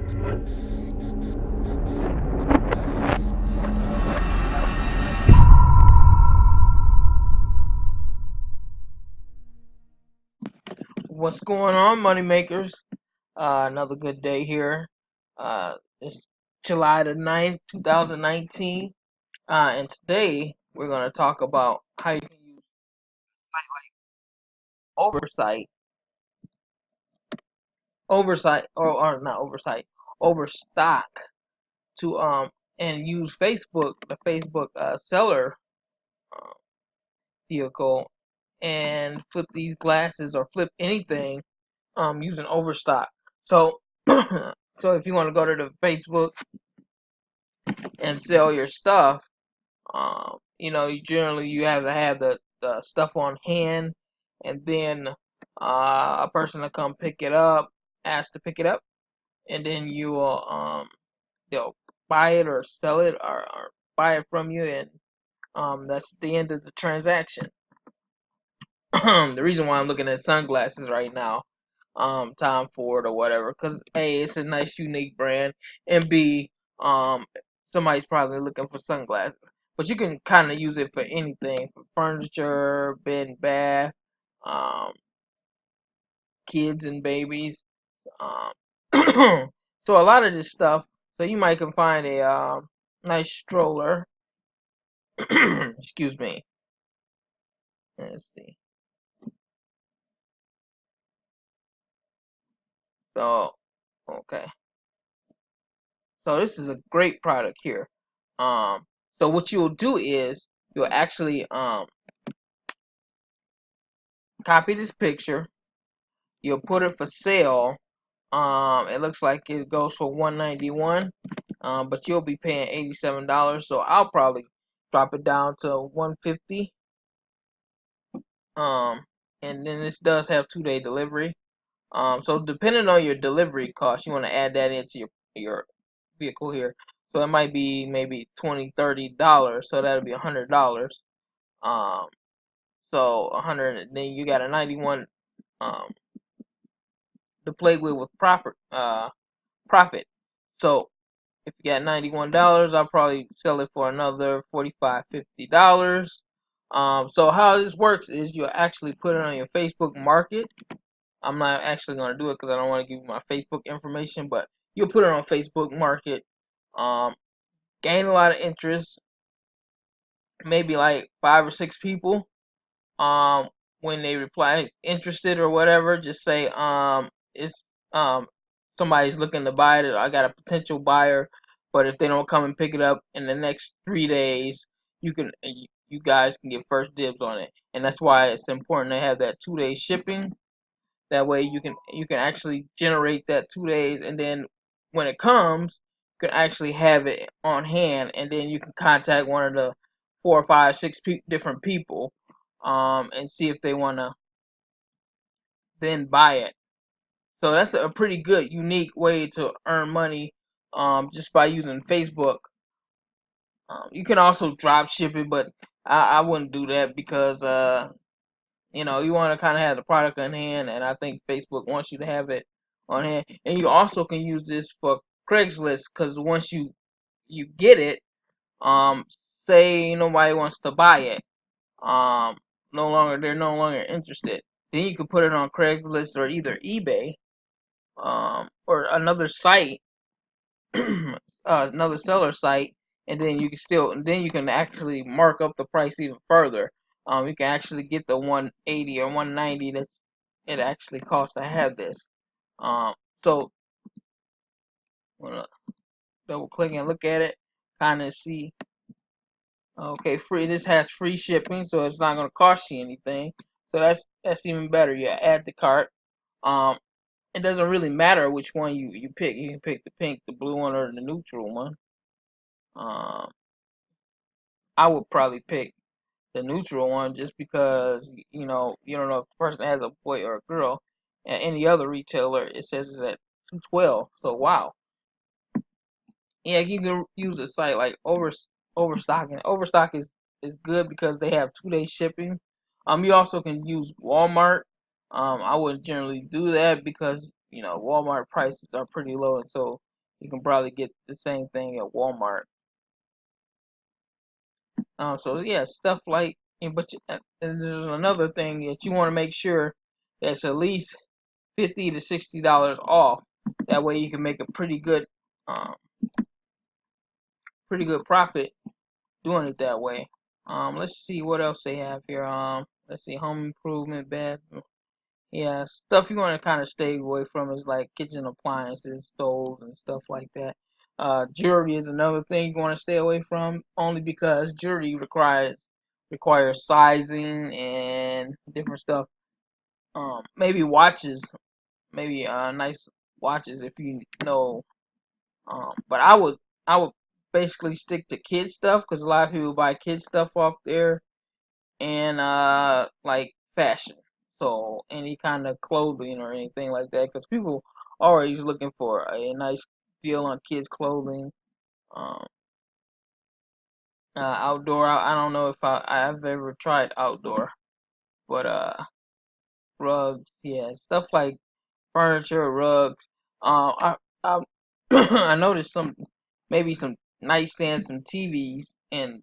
What's going on, money makers? Another good day here. It's July the 9th, 2019. And today we're going to talk about how you can use oversight, or not oversight, overstock to and use the Facebook seller uh, vehicle, and flip these glasses or flip anything using overstock. So, so if you want to go to the Facebook and sell your stuff, you generally you have to have the stuff on hand, and then a person will come pick it up, ask to pick it up, and then you will they'll buy it or sell it, or buy it from you, and that's the end of the transaction. The reason why I'm looking at sunglasses right now, Tom Ford or whatever, because A, it's a nice unique brand, and B, um somebody's probably looking for sunglasses. But you can kind of use it for anything, for furniture, bed and bath, um kids and babies. um so a lot of this stuff, so you might can find a nice stroller. Excuse me. Let's see. So, okay, so this is a great product here. Um, so what you'll do is you'll actually copy this picture. You'll put it for sale. It looks like it goes for $191. But you'll be paying $87. So I'll probably drop it down to $150. Um, and then this does have 2-day delivery. So depending on your delivery cost, you want to add that into your vehicle here. So it might be maybe $20-$30. So that'll be $100. Um, so 100, then you got a 91 um to play with profit. So if you got $91, I'll probably sell it for another $45-$50. So how this works is you actually put it on your Facebook Market. I'm not actually gonna do it because I don't want to give you my Facebook information, but you'll put it on Facebook Market. Um, Gain a lot of interest, maybe like 5 or 6 people. um when they reply interested or whatever, just say it's somebody's looking to buy it, I got a potential buyer, but if they don't come and pick it up in the next 3 days, you guys can get first dibs on it. And that's why it's important to have that 2 day shipping. That way you can actually generate that 2 days, and then when it comes, you can actually have it on hand, and then you can contact one of the 4 or 5, 6 different people, and see if they want to then buy it. So that's a pretty good, unique way to earn money, just by using Facebook. You can also drop ship it, but I wouldn't do that because you want to kind of have the product on hand, and I think Facebook wants you to have it on hand. And you also can use this for Craigslist, because once you get it, um, say nobody wants to buy it, um, they're no longer interested, then you can put it on Craigslist or either eBay, or another site, another seller site, and then you can actually mark up the price even further. You can actually get the 180 or 190 that it actually costs to have this. Um, so I'm gonna double click and look at it, kind of see. Okay, free. This has free shipping, so it's not gonna cost you anything. So that's even better. You add the cart. Um, it doesn't really matter which one you pick. You can pick the pink, the blue one, or the neutral one. Um, I would probably pick the neutral one, just because you don't know if the person has a boy or a girl. And any other retailer, it says it's at 212. So wow. Yeah, you can use a site like Overstock, and Overstock is good because they have 2 day shipping. You also can use Walmart. I wouldn't generally do that because Walmart prices are pretty low, and so You can probably get the same thing at Walmart. So yeah, stuff like, and there's another thing that you want to make sure that's at least $50 to $60 off. That way you can make a um, pretty good profit doing it that way. Let's see what else they have here. Let's see, home improvement, bathroom. Yeah, stuff you want to kind of stay away from is like kitchen appliances, stoves, and stuff like that. Jewelry is another thing you want to stay away from, only because jewelry requires sizing and different stuff. Maybe watches, maybe nice watches if you know. But I would basically stick to kid stuff because a lot of people buy kid stuff off there, and like fashion. So any kind of clothing or anything like that, because people are always looking for a nice deal on kids clothing. Um, Outdoor, I don't know if I've ever tried outdoor, but rugs, yeah, stuff like furniture, rugs. I I noticed maybe some nightstands, some TVs, and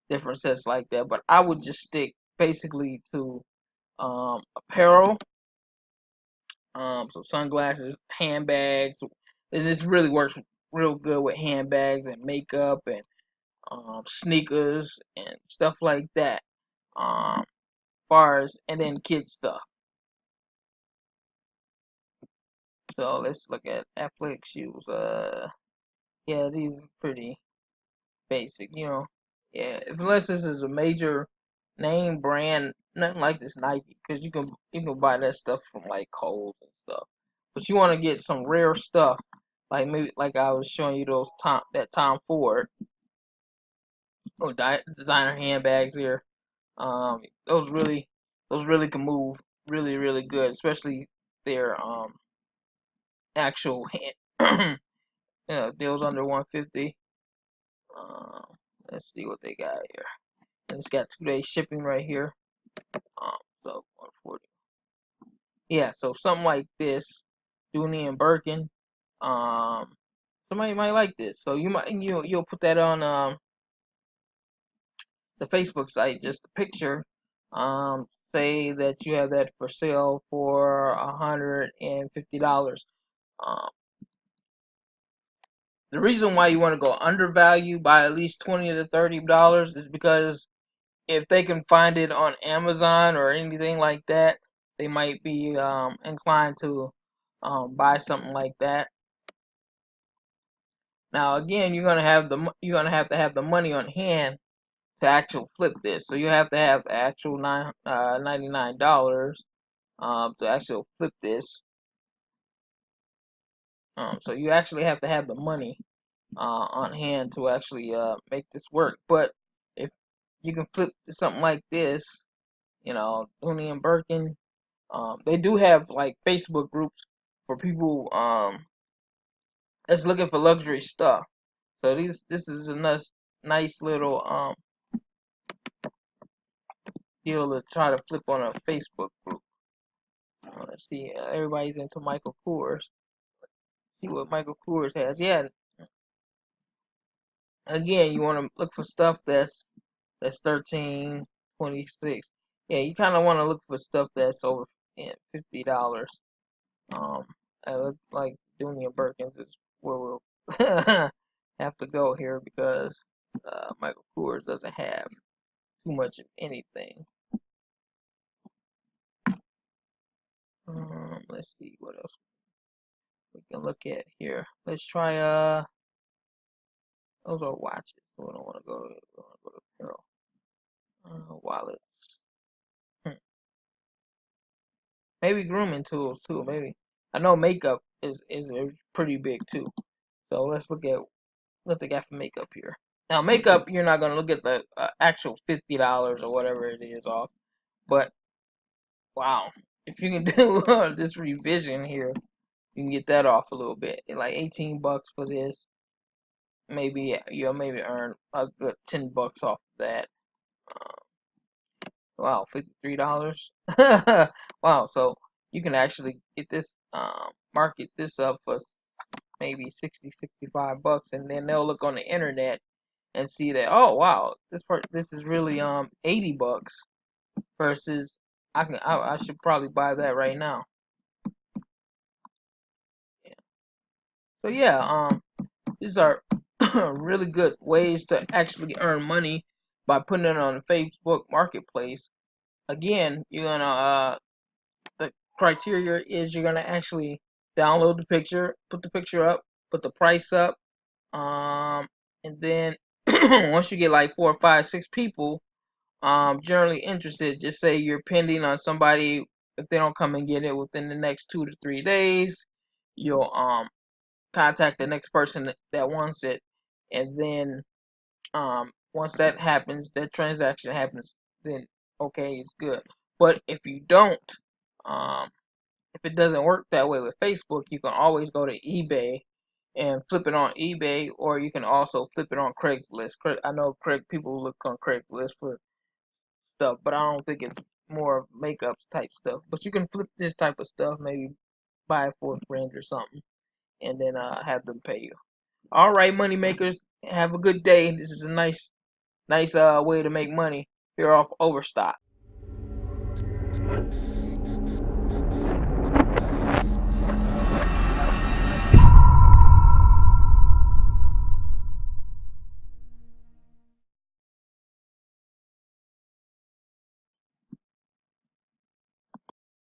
different sets like that. But I would just stick basically to apparel, so sunglasses, handbags. This really works real good with handbags and makeup and sneakers and stuff like that. Far as and then kid stuff. So let's look at athletic shoes. Yeah, these are pretty basic, you know. Yeah, unless this is a major name brand, nothing like this Nike, because you can buy that stuff from like Kohl's and stuff. But you want to get some rare stuff, like maybe like I was showing you that Tom Ford or designer handbags here. Um, those really those really can move really good, especially their actual hand deals under 150. Um, let's see what they got here. And it's got 2 day shipping right here. So 140. Yeah, so something like this, Dooney and Birkin. Um, Somebody might like this. So you'll put that on the Facebook site, just a picture. Say that you have that for sale for $150. Um, the reason why you want to go undervalue by at least $20 to $30 is because if they can find it on Amazon or anything like that, they might be inclined to buy something like that. Now, again, you're gonna have to have the money on hand to actually flip this. So you have to have the actual $99 to actually flip this. So you actually have to have the money on hand to actually make this work. But if you can flip something like this, Dooney and Birkin. They do have like Facebook groups for people that's looking for luxury stuff. So this is a nice little deal to try to flip on a Facebook group. Let's see, everybody's into Michael Kors. See what Michael Kors has. Yeah, again, you want to look for stuff that's 13, 26. Yeah, you kind of want to look for stuff that's over $50. Um, I look like Dooney and Birkins is where we'll have to go here because Michael Kors doesn't have too much of anything. Let's see what else we can look at here. Let's try those are watches. So we don't want to go. We want to go to apparel. Wallets. Hmm. Maybe grooming tools too. Maybe I know makeup is pretty big too. So let's look at what they got for makeup here. Now, makeup, you're not gonna look at the actual $50 or whatever it is off, but wow, if you can do this revision here, you can get that off a little bit. Like 18 bucks for this, maybe you'll maybe earn a good 10 bucks off of that. Wow, $53. Wow, so you can actually get this, market this up for maybe 60, 65 bucks, and then they'll look on the internet and see that, oh wow, this is really 80 bucks versus I should probably buy that right now. Yeah. So yeah, these are really good ways to actually earn money by putting it on the Facebook Marketplace. Again, you're gonna the criteria is you're gonna actually download the picture, put the picture up, put the price up, and then once you get like 4, 5, 6 people generally interested, just say you're pending on somebody. If they don't come and get it within the next 2 to 3 days, you'll contact the next person that wants it, and then once that happens, that transaction happens, then okay, it's good. But if you don't, um, if it doesn't work that way with Facebook, you can always go to eBay and flip it on eBay, or you can also flip it on Craigslist. I know people look on Craigslist for stuff, but I don't think it's more of makeup type stuff. But you can flip this type of stuff, maybe buy it for a friend or something, and then have them pay you. All right, money makers, have a good day. This is a nice way to make money here off Overstock.